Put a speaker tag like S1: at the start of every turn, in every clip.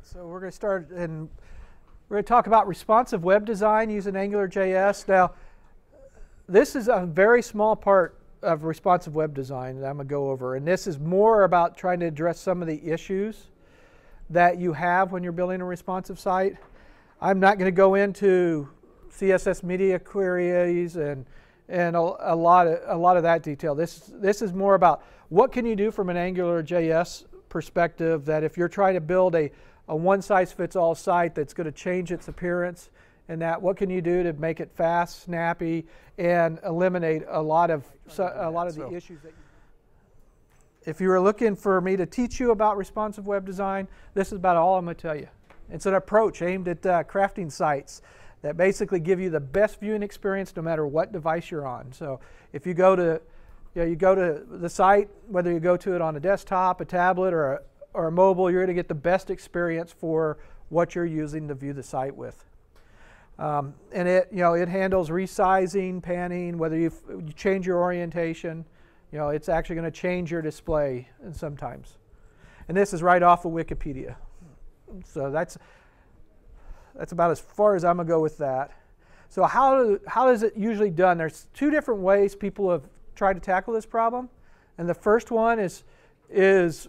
S1: So we're going to start, and we're going to talk about responsive web design using AngularJS. Now, this is a very small part of responsive web design that I'm going to go over, and this is more about trying to address some of the issues that you have when you're building a responsive site. I'm not going to go into CSS Media Queries and a lot of that detail. This is more about what can you do from an AngularJS perspective, that if you're trying to build a one-size-fits-all site that's going to change its appearance, and that what can you do to make it fast, snappy, and eliminate a lot of the issues that you. If you were looking for me to teach you about responsive web design, this is about all I'm going to tell you. It's an approach aimed at crafting sites that basically give you the best viewing experience no matter what device you're on. So if you go to the site, whether you go to it on a desktop, a tablet, or a mobile, you're going to get the best experience for what you're using to view the site with. And it handles resizing, panning, whether you change your orientation. It's actually going to change your display sometimes. And this is right off of Wikipedia. So that's about as far as I'm going to go with that. So how is it usually done? There's two different ways people have tried to tackle this problem. And the first one is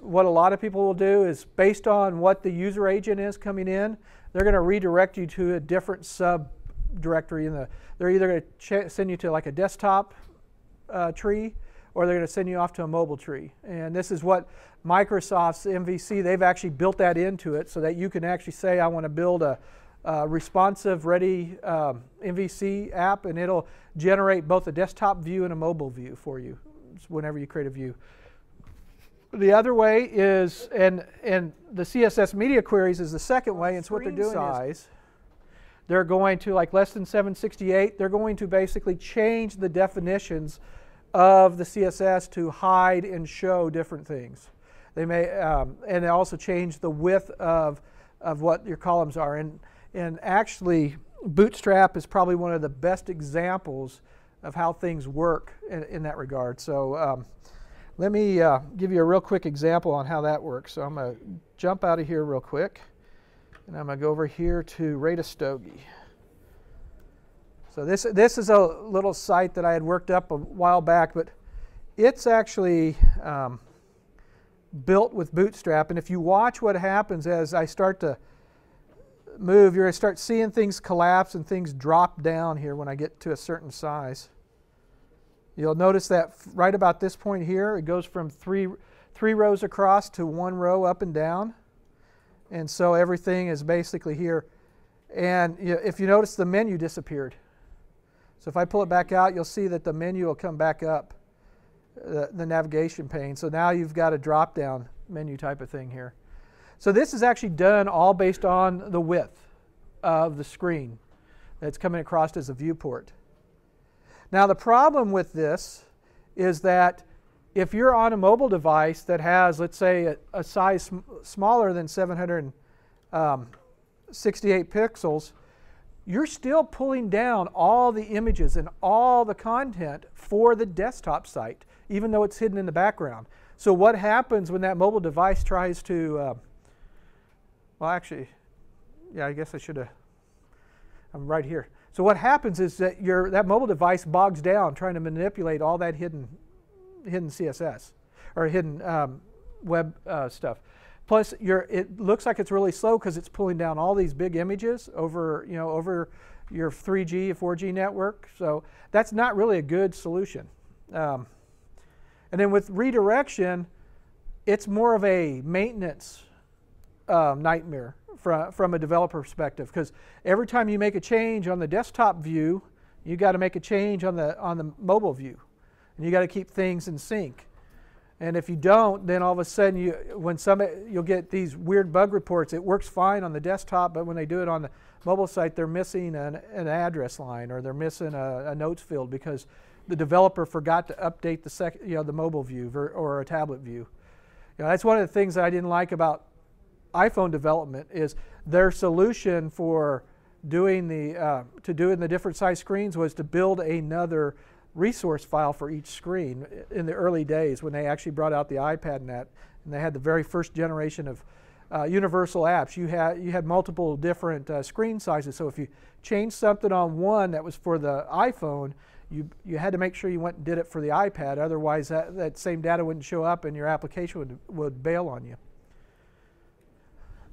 S1: what a lot of people will do is, based on what the user agent is coming in, they're going to redirect you to a different subdirectory. They're either going to send you to like a desktop tree, or they're going to send you off to a mobile tree. And this is what Microsoft's MVC, they've actually built that into it so that you can actually say, I want to build a responsive ready MVC app, and it'll generate both a desktop view and a mobile view for you whenever you create a view. The other way is, and the CSS Media Queries is the second way, and so what they're doing is they're going to, like less than 768, they're going to basically change the definitions of the CSS to hide and show different things. They may, and they also change the width of what your columns are. And actually, Bootstrap is probably one of the best examples of how things work in that regard. So let me give you a real quick example on how that works. So I'm going to jump out of here real quick, and I'm going to go over here to Radistogi. So this is a little site that I had worked up a while back, but it's actually built with Bootstrap. And if you watch what happens as I start to move, you're going to start seeing things collapse and things drop down here when I get to a certain size. You'll notice that right about this point here, it goes from three rows across to one row up and down. And so everything is basically here. And if you notice, the menu disappeared. So if I pull it back out, you'll see that the menu will come back up, the navigation pane. So now you've got a drop-down menu type of thing here. So this is actually done all based on the width of the screen that's coming across as a viewport. Now the problem with this is that if you're on a mobile device that has, let's say, a size smaller than 768 pixels, you're still pulling down all the images and all the content for the desktop site, even though it's hidden in the background. So what happens when that mobile device tries to, well actually, yeah, I guess I should have, I'm right here. So what happens is that that mobile device bogs down trying to manipulate all that hidden CSS, or hidden web stuff. Plus, it looks like it's really slow because it's pulling down all these big images over your 3G, 4G network. So that's not really a good solution. And then with redirection, it's more of a maintenance nightmare from a developer perspective, because every time you make a change on the desktop view, you got to make a change on the mobile view, and you got to keep things in sync. And if you don't, then all of a sudden, you'll get these weird bug reports. It works fine on the desktop, but when they do it on the mobile site, they're missing an address line, or they're missing a notes field because the developer forgot to update the mobile view or a tablet view. That's one of the things that I didn't like about iPhone development, is their solution for doing the different size screens was to build another resource file for each screen in the early days when they actually brought out the iPad and they had the very first generation universal apps. You had multiple different screen sizes. So if you changed something on one that was for the iPhone, you had to make sure you went and did it for the iPad. Otherwise, that same data wouldn't show up and your application would bail on you.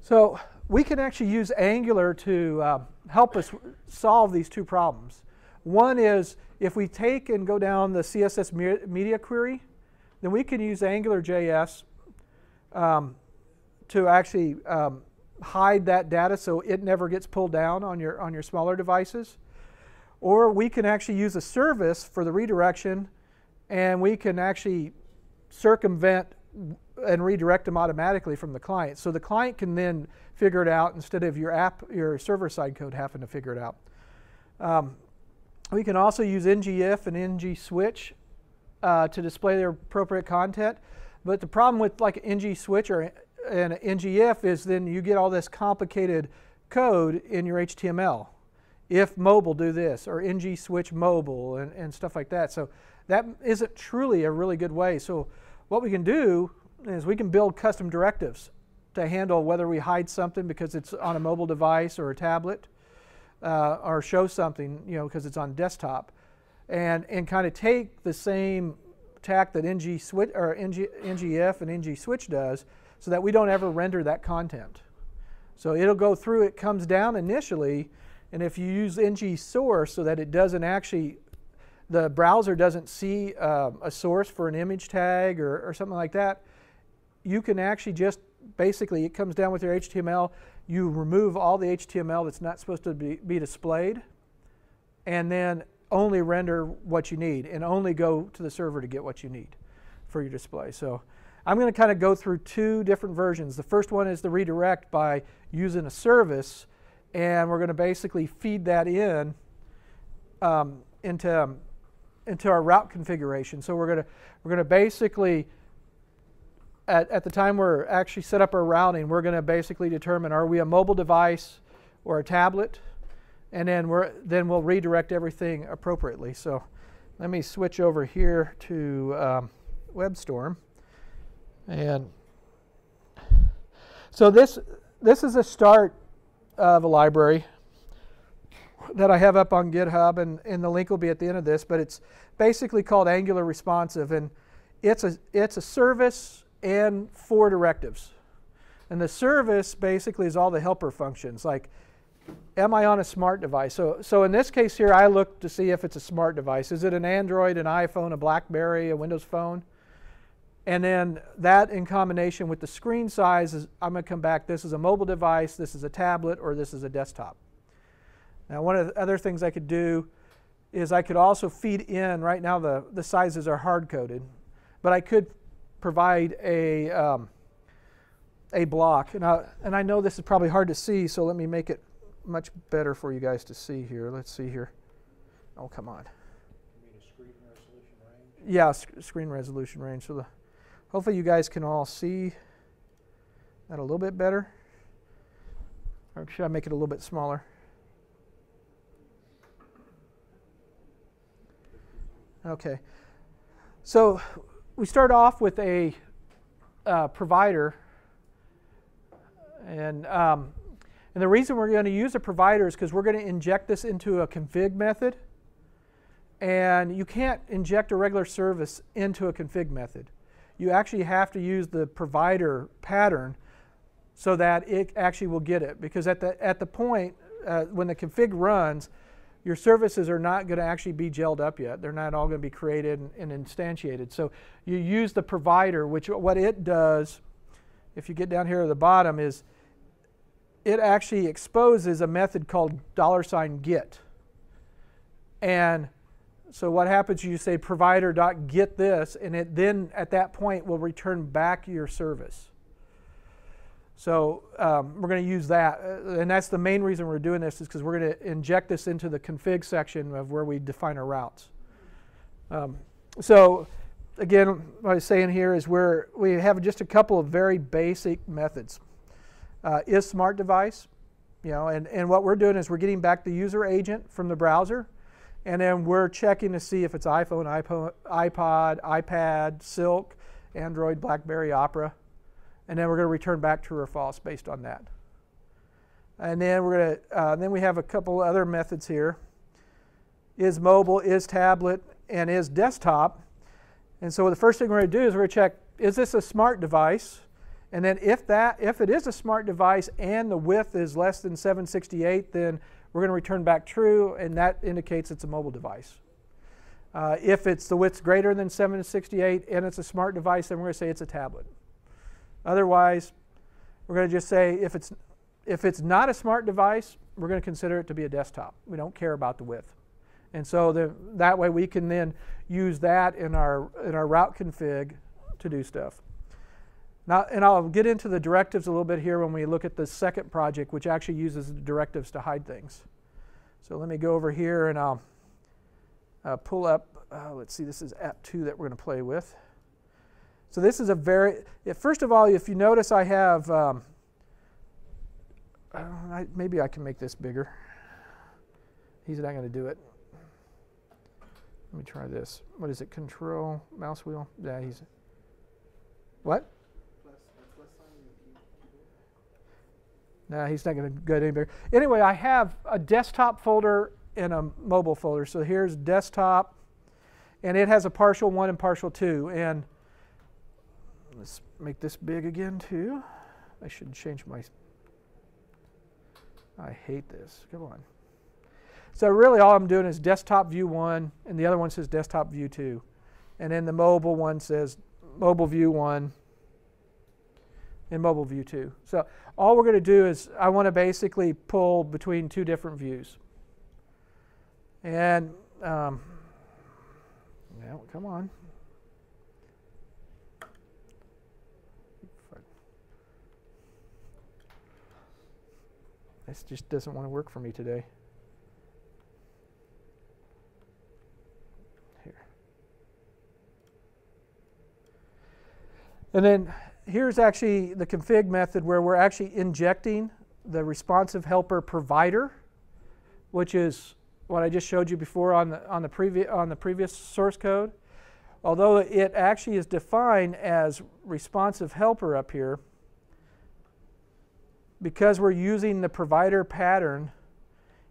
S1: So we can actually use Angular to help us solve these two problems. One is if we take and go down the CSS Media Query, then we can use AngularJS to actually hide that data so it never gets pulled down on your smaller devices. Or we can actually use a service for the redirection, and we can actually circumvent and redirect them automatically from the client. So the client can then figure it out instead of your server-side code having to figure it out. We can also use ngIf and ngSwitch to display their appropriate content. But the problem with like an ngSwitch or an ngIf is then you get all this complicated code in your HTML. If mobile, do this, or ngSwitch mobile, and stuff like that. So that isn't truly a really good way. So what we can do is we can build custom directives to handle whether we hide something because it's on a mobile device or a tablet, or show something, because it's on desktop, and kind of take the same tack that ngSwitch or ngIf and ngSwitch does, so that we don't ever render that content. So it'll go through, it comes down initially, and if you use ngSource so that it doesn't actually, the browser doesn't see a source for an image tag or something like that, you can actually just basically, it comes down with your HTML, you remove all the HTML that's not supposed to be displayed, and then only render what you need and only go to the server to get what you need for your display. So I'm going to kind of go through two different versions. The first one is the redirect by using a service, and we're going to basically feed that in into our route configuration. So we're going to basically, at the time we're actually set up our routing, we're going to basically determine, are we a mobile device or a tablet, and then we'll redirect everything appropriately. So let me switch over here to WebStorm, and so this is a start of a library that I have up on GitHub, and the link will be at the end of this, but it's basically called Angular Responsive, and it's a service and 4 directives. And the service basically is all the helper functions, like, am I on a smart device? So in this case here, I look to see if it's a smart device. Is it an Android, an iPhone, a BlackBerry, a Windows Phone? And then that in combination with the screen size, I'm going to come back, this is a mobile device, this is a tablet, or this is a desktop. Now one of the other things I could do is I could also feed in, right now the sizes are hard-coded, but I could provide a block. And I know this is probably hard to see, so let me make it much better for you guys to see here. Let's see here. Oh, come on.
S2: You mean a screen resolution range?
S1: Yeah, screen resolution range. So hopefully you guys can all see that a little bit better. Or should I make it a little bit smaller? Okay. So we start off with a provider, and the reason we're going to use a provider is because we're going to inject this into a config method, and you can't inject a regular service into a config method. You actually have to use the provider pattern so that it actually will get it, because at the point when the config runs, your services are not going to actually be gelled up yet. They're not all going to be created and instantiated. So you use the provider, which what it does, if you get down here at the bottom, is it actually exposes a method called $get. And so what happens, you say provider.get this, and it then at that point will return back your service. So we're going to use that, and that's the main reason we're doing this, is because we're going to inject this into the config section of where we define our routes. So again, what I was saying here is we have just a couple of very basic methods. Is smart device, and what we're doing is we're getting back the user agent from the browser, and then we're checking to see if it's iPhone, iPod, iPad, Silk, Android, BlackBerry, Opera. and then we're going to return back true or false based on that. And then we're going to then we have a couple other methods here. Is mobile, is tablet, and is desktop. And so the first thing we're going to do is we're going to check, is this a smart device? And then if it is a smart device and the width is less than 768, then we're going to return back true, and that indicates it's a mobile device. If it's the width's greater than 768 and it's a smart device, then we're going to say it's a tablet. Otherwise, we're going to just say if it's not a smart device, we're going to consider it to be a desktop. We don't care about the width. And so that way we can then use that in our route config to do stuff. Now, and I'll get into the directives a little bit here when we look at the second project, which actually uses the directives to hide things. So let me go over here and I'll pull up, let's see, this is app 2 that we're going to play with. So this is a first of all, if you notice I have, maybe I can make this bigger. He's not going to do it. Let me try this. What is it? Control mouse wheel? Yeah, he's. What? No, he's not going to go any bigger. Anyway, I have a desktop folder and a mobile folder. So here's desktop, and it has a partial 1 and partial 2. And let's make this big again too. I should change my. I hate this. Come on. So really all I'm doing is desktop view 1, and the other one says desktop view 2. And then the mobile one says mobile view 1 and mobile view 2. So all we're going to do is I want to basically pull between two different views. And now, come on. This just doesn't want to work for me today. And then here's actually the config method where we're actually injecting the responsive helper provider, which is what I just showed you before on the previous source code. Although it actually is defined as responsive helper up here, because we're using the provider pattern,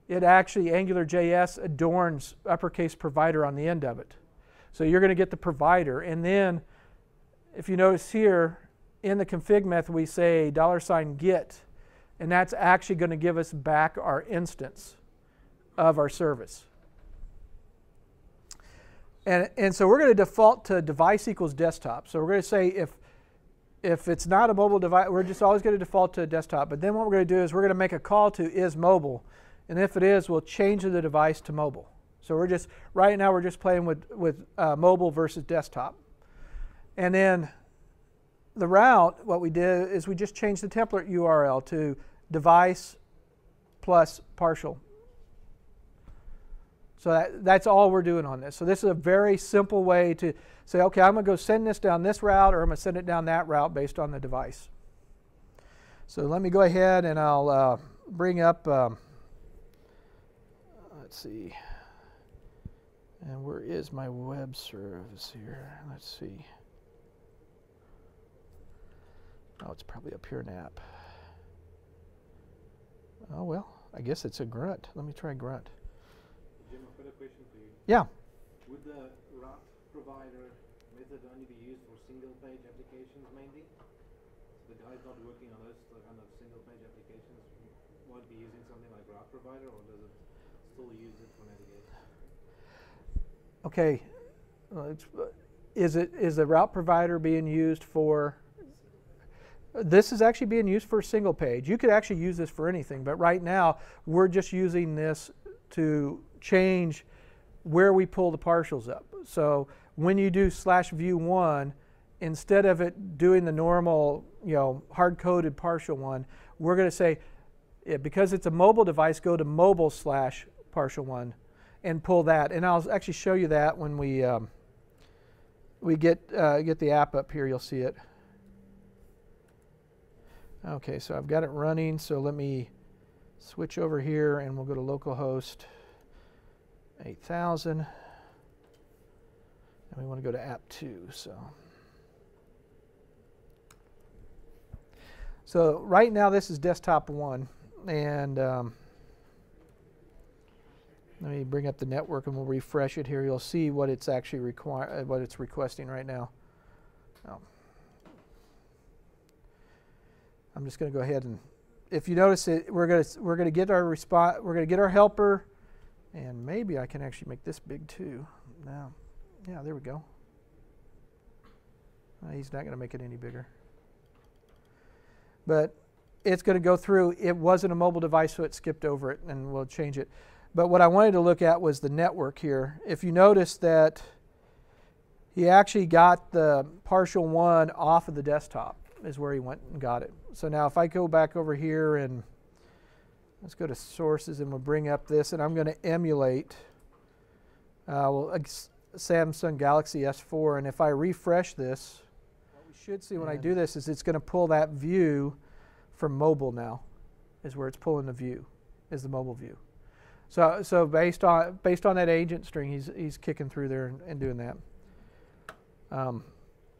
S1: it actually AngularJS adorns uppercase provider on the end of it. So you're going to get the provider, and then if you notice here, in the config method, we say $get, and that's actually going to give us back our instance of our service. And so we're going to default to device equals desktop. So we're going to say if it's not a mobile device, we're just always going to default to desktop. But then what we're going to do is we're going to make a call to is mobile, and if it is, we'll change the device to mobile. So we're just right now we're just playing with mobile versus desktop. And then the route, what we did is we just changed the template URL to device plus partial. So that's all we're doing on this. So this is a very simple way to say, okay, I'm going to go send this down this route, or I'm going to send it down that route based on the device. So let me go ahead and I'll bring up, let's see, and where is my web service here? Let's see. Oh, it's probably up here in app. Oh, well, I guess it's a grunt. Let me try grunt.
S2: Jim, I've got a question for you.
S1: Yeah.
S2: Would the route provider method only be used for single-page applications mainly? So the guy's not working on those kind of single-page applications, won't be using something like route provider, or does it still use it for navigation?
S1: Okay. Is the route provider being used for? This is actually being used for a single page. You could actually use this for anything, but right now we're just using this to change where we pull the partials up. So when you do /view1, instead of it doing the normal, hard-coded partial one, we're going to say, because it's a mobile device, go to mobile /partial1 and pull that. And I'll actually show you that when we get the app up here. You'll see it. Okay, so I've got it running, so let me switch over here and we'll go to localhost 8000. And we want to go to app 2, so. So right now this is desktop 1, and let me bring up the network and we'll refresh it here. You'll see what it's actually what it's requesting right now. I'm just going to go ahead and, if you notice it, we're going to get our response. We're going to get our helper, and maybe I can actually make this big too. Now, yeah, there we go. He's not going to make it any bigger, but it's going to go through. It wasn't a mobile device, so it skipped over it, and we'll change it. But what I wanted to look at was the network here. If you notice that he actually got the partial 1 off of the desktop is where he went and got it. So now if I go back over here and let's go to sources, and we'll bring up this, and I'm going to emulate Samsung Galaxy S4, and if I refresh this, what we should see when I do this is it's going to pull that view from mobile now, is where it's pulling the view, is the mobile view. So based on that agent string, he's kicking through there and doing that.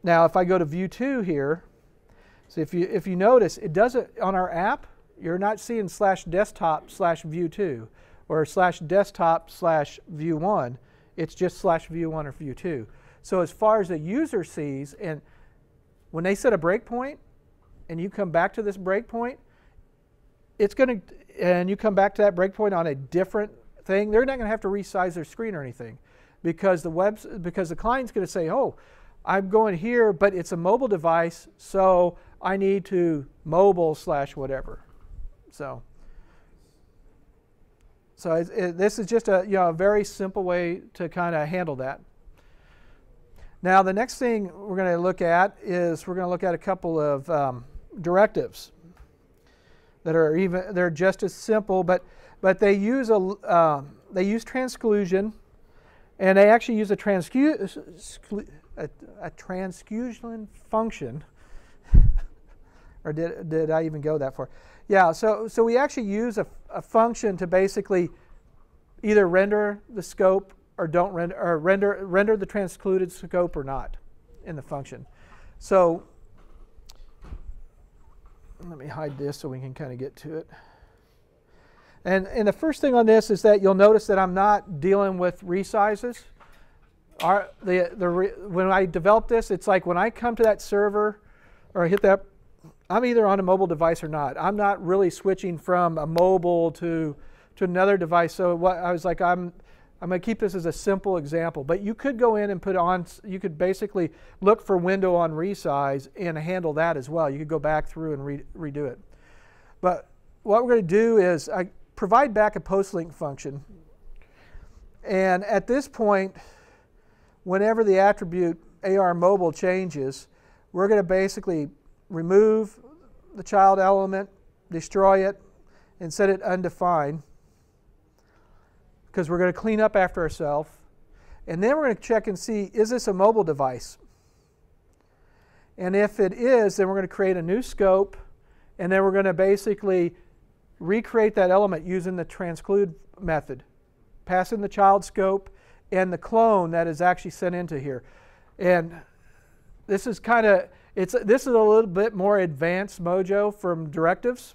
S1: Now if I go to view 2 here, so if you notice, it doesn't on our app. You're not seeing /desktop/view2 or /desktop/view1. It's just /view1 or view2. So as far as the user sees, and when they set a breakpoint, and you come back to this breakpoint, it's going to, and you come back to that breakpoint on a different thing, they're not going to have to resize their screen or anything, because the client's going to say, oh, I'm going here, but it's a mobile device, so I need to mobile/whatever. So this is just a very simple way to kind of handle that. Now the next thing we're going to look at is we're going to look at a couple of directives that are they're just as simple, but they use transclusion, and they actually use a transclusion function. Or did I even go that far? Yeah. So we actually use a function to basically either render the scope or don't render, or render the transcluded scope or not in the function. So let me hide this so we can kind of get to it. And the first thing on this is that you'll notice that I'm not dealing with resizes. When I develop this, it's like when I come to that server or I hit that, I'm either on a mobile device or not. I'm not really switching from a mobile to another device. So what I was like, I'm going to keep this as a simple example. But you could go in and put on, you could basically look for window on resize and handle that as well. You could go back through and redo it. But what we're going to do is I provide back a post-link function. And at this point, whenever the attribute AR mobile changes, we're going to basically remove the child element, destroy it, and set it undefined, because we're going to clean up after ourselves. And then we're going to check and see, is this a mobile device? And if it is, then we're going to create a new scope, and then we're going to basically recreate that element using the transclude method, pass in the child scope and the clone that is actually sent into here. And this is kind of, this is a little bit more advanced Mojo from directives.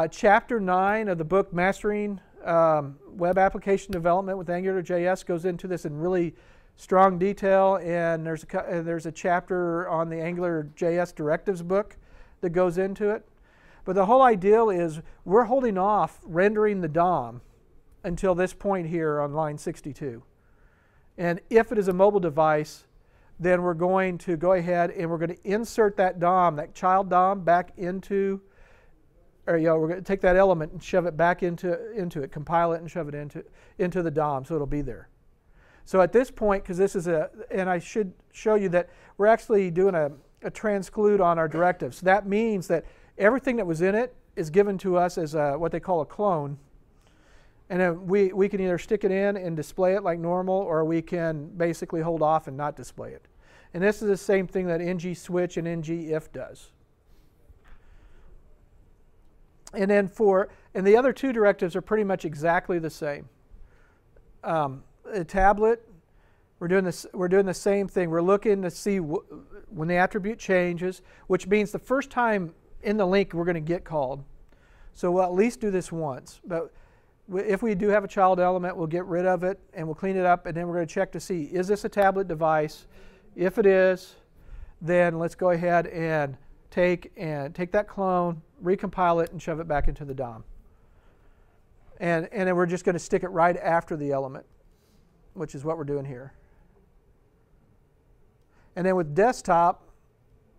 S1: Chapter 9 of the book Mastering Web Application Development with AngularJS goes into this in really strong detail, and there's a chapter on the AngularJS directives book that goes into it. But the whole idea is we're holding off rendering the DOM until this point here on line 62. And if it is a mobile device, then we're going to go ahead and we're going to insert that DOM, that child DOM, back into, or we're going to take that element and shove it back into it, compile it and shove it into the DOM so it'll be there. So at this point, because this is and I should show you that we're actually doing a transclude on our directive. So that means that everything that was in it is given to us as what they call a clone. And then we can either stick it in and display it like normal, or we can basically hold off and not display it. And this is the same thing that ng-switch and ng-if does. And then and the other two directives are pretty much exactly the same. A tablet, we're doing the same thing. We're looking to see when the attribute changes, which means the first time in the link we're going to get called. So we'll at least do this once. But if we do have a child element, we'll get rid of it and we'll clean it up, and then we're going to check to see, is this a tablet device? If it is, then let's go ahead and take that clone, recompile it, and shove it back into the DOM. And then we're just going to stick it right after the element, which is what we're doing here. And then with desktop,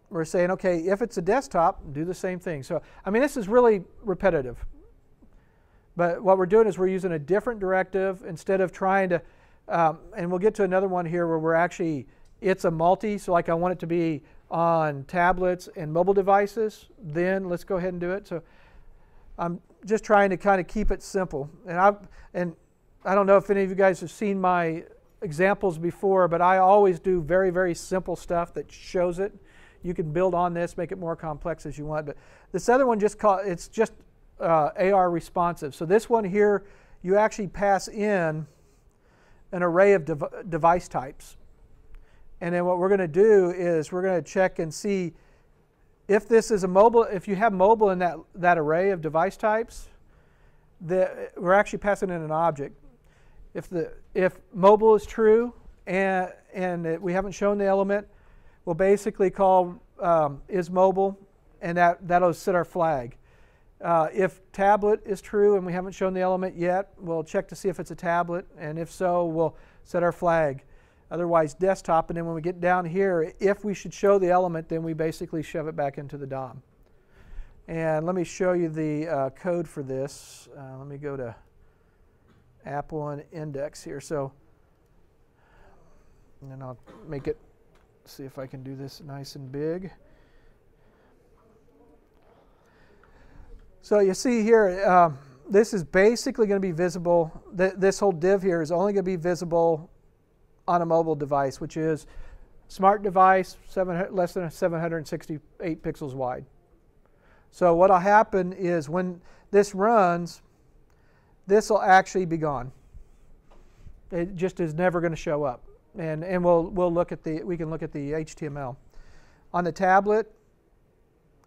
S1: we're saying, okay, if it's a desktop, do the same thing. So, I mean, this is really repetitive. But what we're doing is we're using a different directive instead of trying to, and we'll get to another one here where we're actually, it's a multi, so like I want it to be on tablets and mobile devices, then let's go ahead and do it. So I'm just trying to kind of keep it simple. And I don't know if any of you guys have seen my examples before, but I always do very, very simple stuff that shows it. You can build on this, make it more complex as you want. But this other one it's just AR responsive. So this one here, you actually pass in an array of device types. And then what we're going to do is we're going to check and see if this is a mobile, if you have mobile in that array of device types, we're actually passing in an object. If mobile is true and we haven't shown the element, we'll basically call is mobile, and that'll set our flag. If tablet is true and we haven't shown the element yet, we'll check to see if it's a tablet, and if so, we'll set our flag. Otherwise, desktop, and then when we get down here, if we should show the element, then we basically shove it back into the DOM. And let me show you the code for this. Let me go to app 1 index here. So, and then I'll make it, see if I can do this nice and big. So you see here, this is basically going to be visible. This whole div here is only going to be visible on a mobile device, which is smart device, less than 768 pixels wide. So what'll happen is when this runs, this will actually be gone. It just is never going to show up. And we'll look at we can look at the HTML. On the tablet,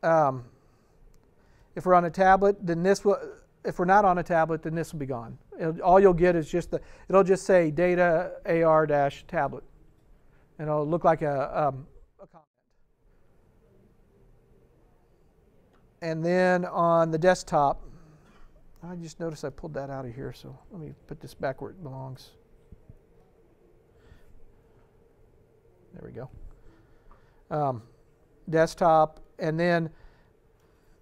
S1: if we're on a tablet, then this will, if we're not on a tablet, then this will be gone. All you'll get is just it'll just say data AR-tablet. And it'll look like a comment. And then on the desktop, I just noticed I pulled that out of here, so let me put this back where it belongs. There we go. Desktop, and then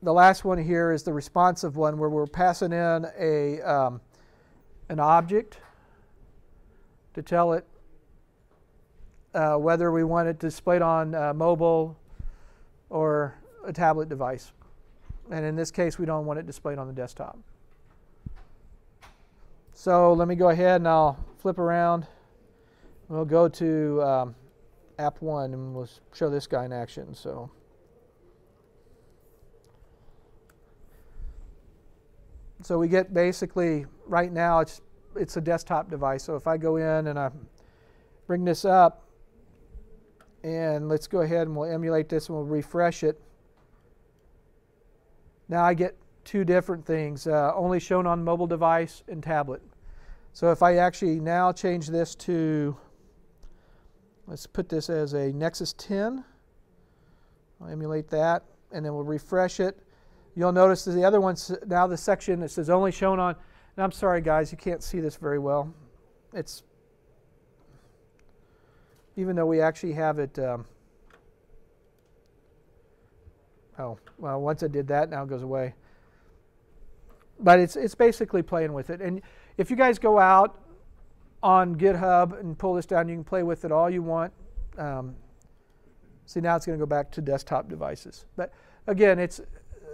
S1: the last one here is the responsive one where we're passing in an object to tell it whether we want it displayed on mobile or a tablet device. And in this case, we don't want it displayed on the desktop. So let me go ahead and I'll flip around. We'll go to app 1 and we'll show this guy in action. So we get basically, right now it's a desktop device. So if I go in and I bring this up, and let's go ahead and we'll emulate this and we'll refresh it. Now I get two different things, only shown on mobile device and tablet. So if I actually now change this to, let's put this as a Nexus 10. I'll emulate that, and then we'll refresh it. You'll notice that the other one's now the section that says only shown on, and I'm sorry guys, you can't see this very well. It's, even though we actually have it, oh, well, once I did that, now it goes away. But it's basically playing with it. And if you guys go out on GitHub and pull this down, you can play with it all you want. See, now it's going to go back to desktop devices. But again,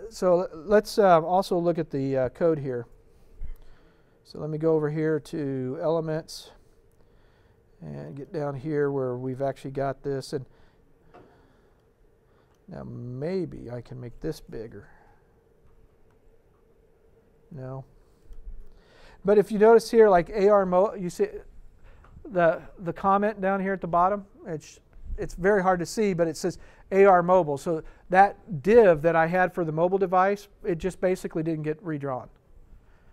S1: so let's also look at the code here. So let me go over here to Elements and get down here where we've actually got this. And now maybe I can make this bigger. No. But if you notice here, like you see the comment down here at the bottom, it's very hard to see, but it says AR mobile. So that div that I had for the mobile device, it just basically didn't get redrawn.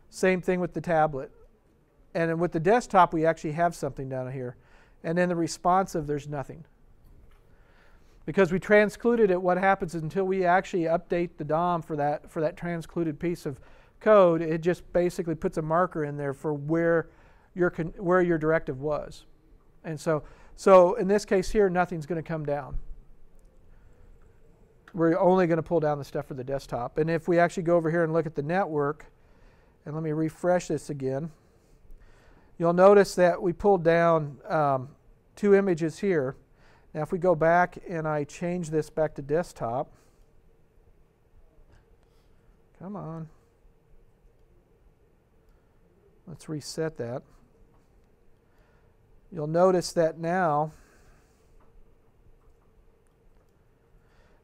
S1: Same thing with the tablet. And then with the desktop, we actually have something down here. And then the responsive, there's nothing. Because we transcluded it, what happens is until we actually update the DOM for that transcluded piece of code, it just basically puts a marker in there for where your directive was. And so in this case here, nothing's going to come down. We're only going to pull down the stuff for the desktop. And if we actually go over here and look at the network, and let me refresh this again, you'll notice that we pulled down 2 images here. Now if we go back and I change this back to desktop, come on, let's reset that. You'll notice that now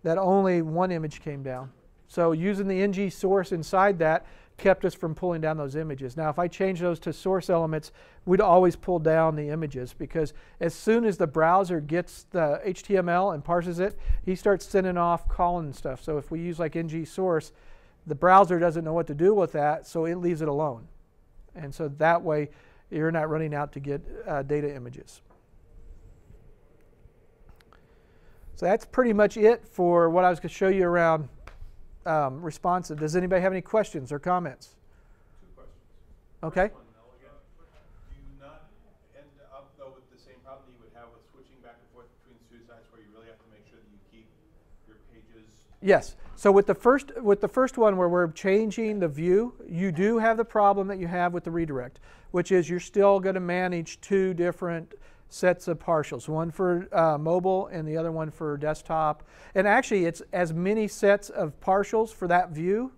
S1: that only 1 image came down. So using the ng source inside that kept us from pulling down those images. Now if I change those to source elements, we'd always pull down the images, because as soon as the browser gets the HTML and parses it, he starts sending off calling stuff. So if we use like ng source, the browser doesn't know what to do with that, so it leaves it alone. And so that way you're not running out to get data images. So that's pretty much it for what I was going to show you around responsive. Does anybody have any questions or comments?
S3: 2 questions.
S1: Okay.
S3: First one, do you not end up though with the same problem that you would have with switching back and forth between 2 sites, where you really have to make sure that you keep your pages?
S1: Yes. So with the first one where we're changing the view, you do have the problem that you have with the redirect, which is you're still going to manage 2 different sets of partials, one for mobile and the other one for desktop. And actually, it's as many sets of partials for that view,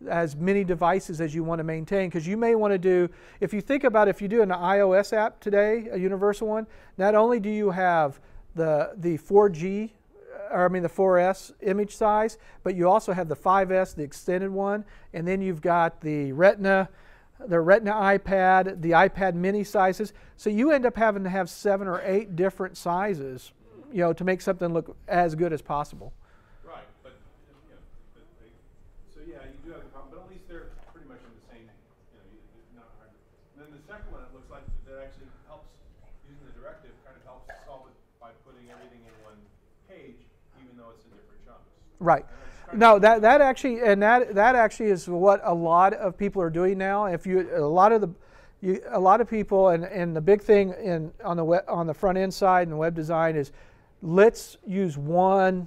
S1: as many devices as you want to maintain. Because you may want to do, if you think about if you do an iOS app today, a universal one, not only do you have the 4G, or I mean the 4S image size, but you also have the 5S, the extended one, and then you've got the Retina iPad, the iPad mini sizes. So you end up having to have 7 or 8 different sizes, to make something look as good as possible.
S3: Right, but so yeah, you do have the problem, but at least they're pretty much in the same. Not hard. And then the second one, it looks like that actually helps using the directive, kind of helps solve it by putting everything in one page, even though it's in different chunks.
S1: Right. No, that actually is what a lot of people are doing now. A lot of people, and the big thing on the front end side and the web design is, let's use one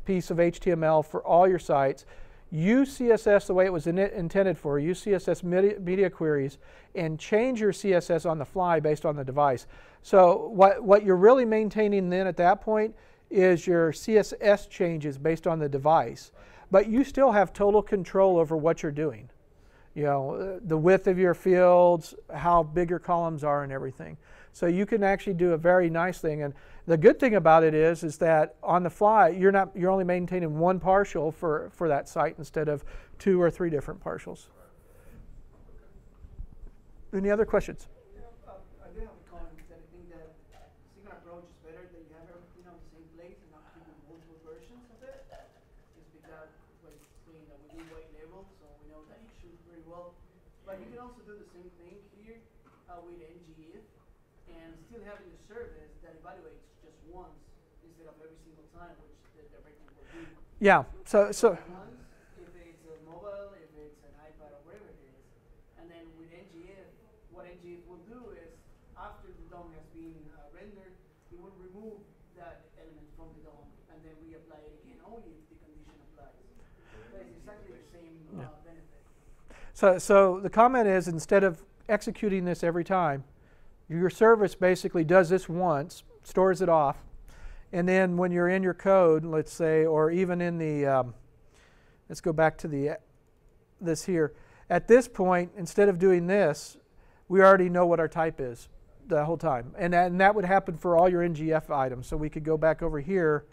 S1: piece of HTML for all your sites. Use CSS the way it was intended for. Use CSS Media Queries and change your CSS on the fly based on the device. So what you're really maintaining then at that point is your CSS changes based on the device. But you still have total control over what you're doing. The width of your fields, how big your columns are, and everything. So you can actually do a very nice thing. And the good thing about it is that on the fly, you're only maintaining one partial for that site instead of 2 or 3 different partials. Any other questions?
S4: I do have a comment that I think that the single approach is better, that you have everything on the same place and not keeping multiple versions of it. Just because we're seeing that we do white label, so we know that it shoots very well. But you can also do the same thing here with ngIf, and still having the service that evaluates just once instead of every single time, which the directive will do.
S1: Yeah. So
S4: once, if it's a mobile, if it's an iPad, or whatever it is, and then with ngIf, what ngIf will do is, after the DOM has been rendered, it will remove that element from the DOM and then reapply it again only if the condition applies. So it's exactly the same benefit.
S1: So the comment is, instead of executing this every time, your service basically does this once, stores it off, and then when you're in your code, let's say, or even in the, let's go back to this here. At this point, instead of doing this, we already know what our type is the whole time. And that would happen for all your ngIf items. So we could go back over here.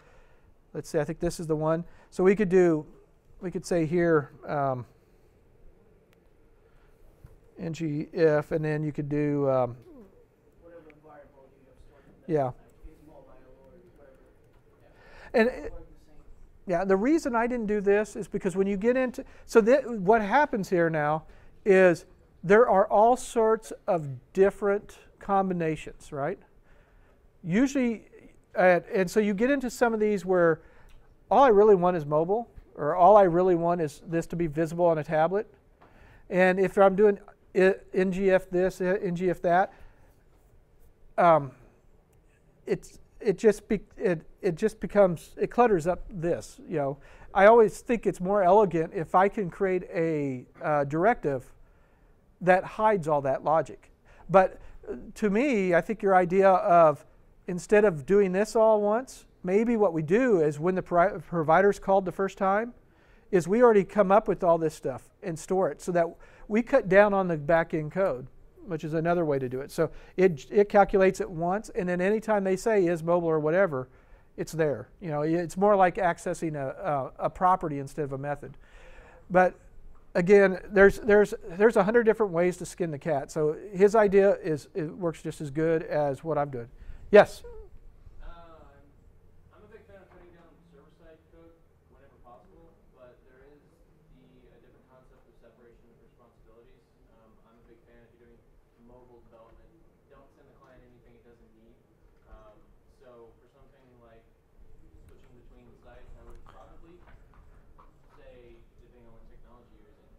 S1: Let's say, I think this is the one. So we could say here, ngIf, and then you could do,
S4: Whatever variable you have stored in that,
S1: yeah.
S4: like it's mobile or whatever.
S1: And
S4: work the same.
S1: yeah, the reason I didn't do this is because when you get into, so what happens here now is there are all sorts of different combinations, right? Usually, and so you get into some of these where all I really want is mobile, or all I really want is this to be visible on a tablet. And if I'm doing NGF this, NGF that, it just becomes, it clutters up this. You know, I always think it's more elegant if I can create a directive that hides all that logic. But to me, I think your idea of instead of doing this all once, maybe what we do is when the provider's called the first time, is we already come up with all this stuff and store it so that we cut down on the back-end code, which is another way to do it. So it calculates it once, and then anytime they say is mobile or whatever, it's there. You know, it's more like accessing a property instead of a method. But again, there's 100 different ways to skin the cat. So his idea it works just as good as what I'm doing. Yes.
S5: I'm a big fan of cutting down server-side code whenever possible, but there is a different concept of separation of responsibilities. I'm a big fan if you're doing mobile development. Don't send the client anything it doesn't need. So for something like switching between sites, I would probably say, depending on what technology you're using,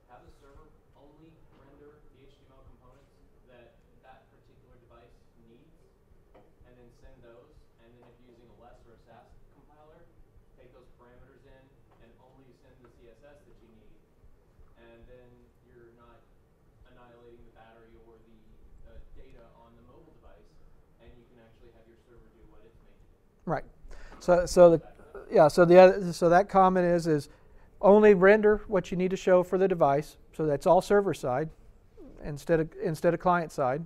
S5: have the server only render the HTML components that particular device needs, and then send those. And then if you're using a LESS or a SAS compiler, take those parameters in and only send the CSS that you need. And then you're not annihilating the battery or the data on the mobile device, and you can actually have your server do what it's made to do.
S1: Right. So that comment is only render what you need to show for the device. So that's all server side instead of client side.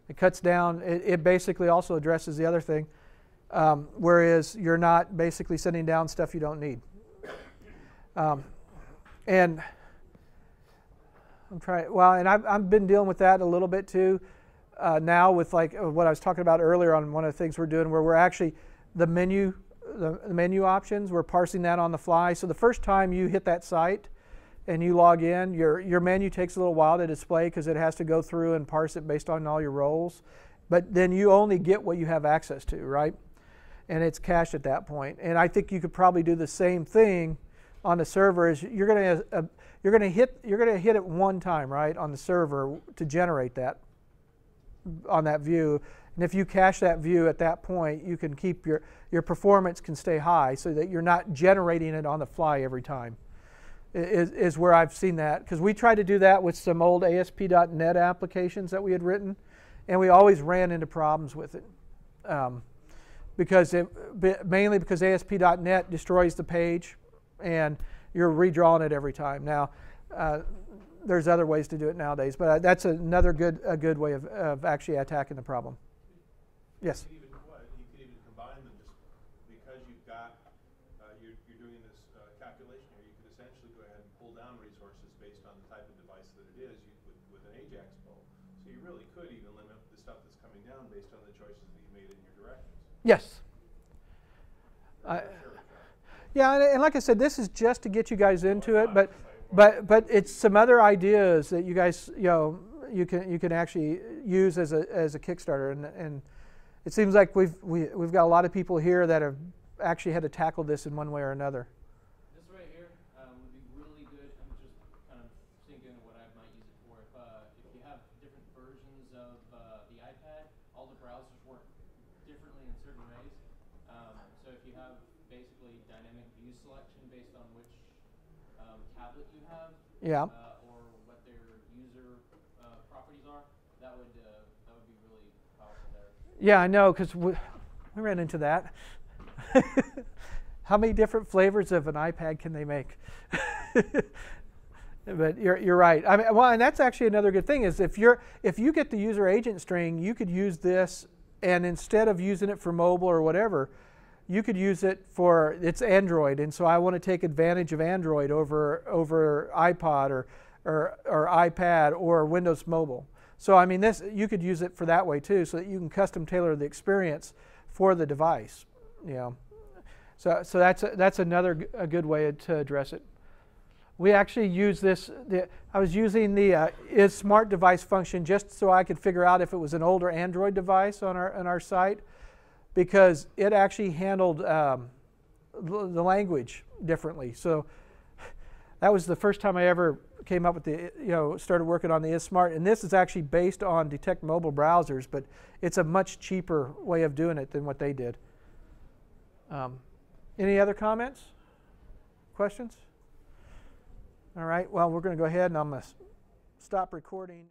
S1: It cuts down. It basically also addresses the other thing, whereas you're not basically sending down stuff you don't need. And I'm trying. Well, and I've been dealing with that a little bit too. Now with like what I was talking about earlier on one of the things we're doing, where we're actually the menu options, we're parsing that on the fly. So the first time you hit that site and you log in, your menu takes a little while to display because it has to go through and parse it based on all your roles. But then you only get what you have access to, right? And it's cached at that point. And I think you could probably do the same thing on the server. Is you're going to hit it one time, right, on the server to generate that on that view. And if you cache that view at that point, you can keep your performance can stay high so that you're not generating it on the fly every time. Is where I've seen that, because we tried to do that with some old ASP.NET applications that we had written, and we always ran into problems with it, mainly because ASP.NET destroys the page, and you're redrawing it every time. Now, there's other ways to do it nowadays, but that's another good way of actually attacking the problem. Yes.
S3: You could even combine them just because you've got you're doing this calculation here. You could essentially go ahead and pull down resources based on the type of device that it is with an AJAX pull. So you really could even limit the stuff that's coming down based on the choices that you made in your directions.
S1: Yes. Yeah, and like I said, this is just to get you guys into it, but it's some other ideas that you guys you can actually use as a Kickstarter, and it seems like we've got a lot of people here that have actually had to tackle this in one way or another.
S5: This right here would be really good. I'm just kind of thinking what I might use it for. If you have different versions of the iPad, all the browsers work differently in certain ways. So if you have basically dynamic view selection based on which tablet you have,
S1: Yeah.
S5: or what their user properties are, that would be really powerful there.
S1: Yeah, I know, because we ran into that. How many different flavors of an iPad can they make? But you're right. I mean, well, and that's actually another good thing is if you get the user agent string, you could use this, and instead of using it for mobile or whatever, you could use it for it's Android, and so I want to take advantage of Android over iPod or iPad or Windows Mobile. So I mean, you could use it for that way too, so that you can custom tailor the experience for the device. You know, So that's another a good way to address it. We actually use this. I was using the is smart device function just so I could figure out if it was an older Android device on our site, because it actually handled the language differently. So that was the first time I ever came up with started working on the is smart. And this is actually based on Detect Mobile browsers, but it's a much cheaper way of doing it than what they did. Any other comments? Questions? All right, well, we're going to go ahead and I'm going to stop recording.